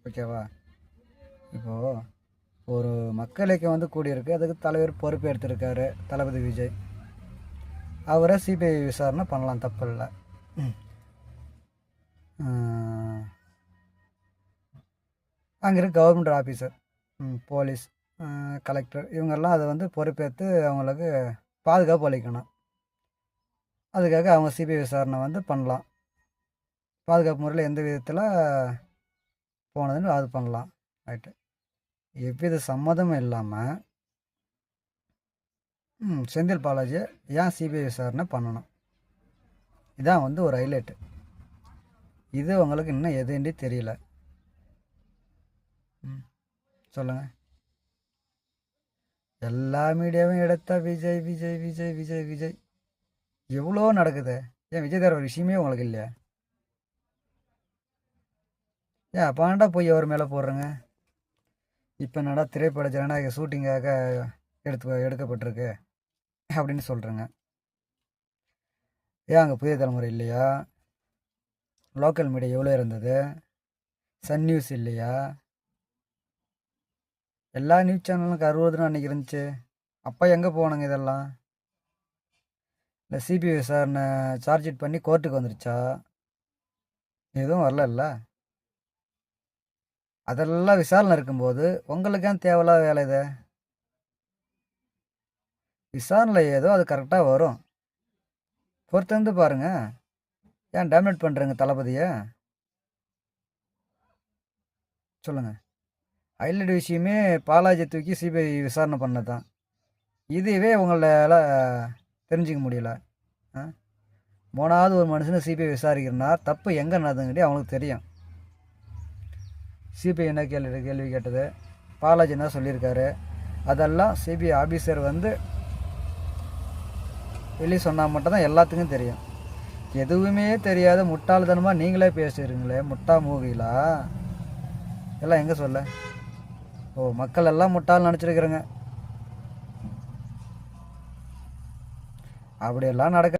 ஓகேவா? இப்போது ஒரு மக்கள் இயக்கம் வந்து கூடியிருக்கு. அதுக்கு தலைவர் பொறுப்பு எடுத்திருக்காரு தளபதி விஜய். அவரை சிபிஐ விசாரணை பண்ணலாம், தப்பில்லை. அங்கே இருக்க கவர்மெண்ட் ஆஃபீஸர், போலீஸ், கலெக்டர் இவங்கெல்லாம் அதை வந்து பொறுப்பேற்று அவங்களுக்கு பாதுகாப்பு அளிக்கணும். அதுக்காக அவங்க சிபிஐ விசாரணை வந்து பண்ணலாம். பாதுகாப்பு முறையில் எந்த விதத்தில் போனதுன்னு அது பண்ணலாம். ரைட்டு. எவ்வித சம்மதமும் இல்லாமல் செந்தில் பாலாஜியை ஏன் சிபிஐ விசாரணை பண்ணணும்? இதான் வந்து ஒரு ஹைலைட்டு. இது உங்களுக்கு இன்னும் எதுன்றே தெரியல. சொல்லுங்கள். எல்லா மீடியாவும் எடுத்தா விஜய் விஜய் விஜய் விஜய் விஜய் எவ்வளோ நடக்குது. ஏன் விஜய் தர ஒரு விஷயமே உங்களுக்கு இல்லையா? ஏன் அப்பாண்டா போய் அவர் மேலே போடுறேங்க. இப்போ என்னடா திரைப்பட ஜனநாயக ஷூட்டிங்காக எடுக்கப்பட்டிருக்கு அப்படின்னு சொல்கிறேங்க. ஏன் அங்கே புதிய தலைமுறை இல்லையா? லோக்கல் மீடியா எவ்வளோ இருந்தது? சன் நியூஸ் இல்லையா? எல்லா நியூஸ் சேனலுக்கு 60 அன்றைக்கி இருந்துச்சு. அப்போ எங்கே போனாங்க இதெல்லாம்? இல்லை சிபிஐ விசாரணை சார்ஜ் ஷீட் பண்ணி கோர்ட்டுக்கு வந்துருச்சா? எதுவும் வரல. அதெல்லாம் விசாரணை இருக்கும்போது உங்களுக்கு ஏன் தேவையில்லாத வேலை இது? விசாரணை ஏதோ அது கரெக்டாக வரும். பொறுத்திருந்து பாருங்கள். ஏன் டேமினேட் பண்ணுறேங்க தளபதியை? சொல்லுங்கள். ஹைலைட் விஷயமே பாலாஜி தூக்கி சிபிஐ விசாரணை பண்ணது தான். இதுவே உங்களால் தெரிஞ்சிக்க முடியல. மூணாவது ஒரு மனுஷனை சிபிஐ விசாரிக்கிறனா தப்பு எங்கே நடந்துங்கிட்டே அவங்களுக்கு தெரியும். சிபிஐ என்ன கேள்வி கேட்டது, பாலாஜி என்ன சொல்லியிருக்காரு, அதெல்லாம் சிபிஐ ஆஃபீஸர் வந்து வெளியே சொன்னால் மட்டும்தான் எல்லாத்துக்கும் தெரியும். எதுவுமே தெரியாத முட்டாள்தனமாக நீங்களே பேசுகிறீங்களே, முட்டா மூவிலா எல்லாம் எங்கே சொல்ல? மக்கள் எல்லாம் முட்டாள் நினச்சிருக்கிறேங்க. அப்படியெல்லாம் நடக்க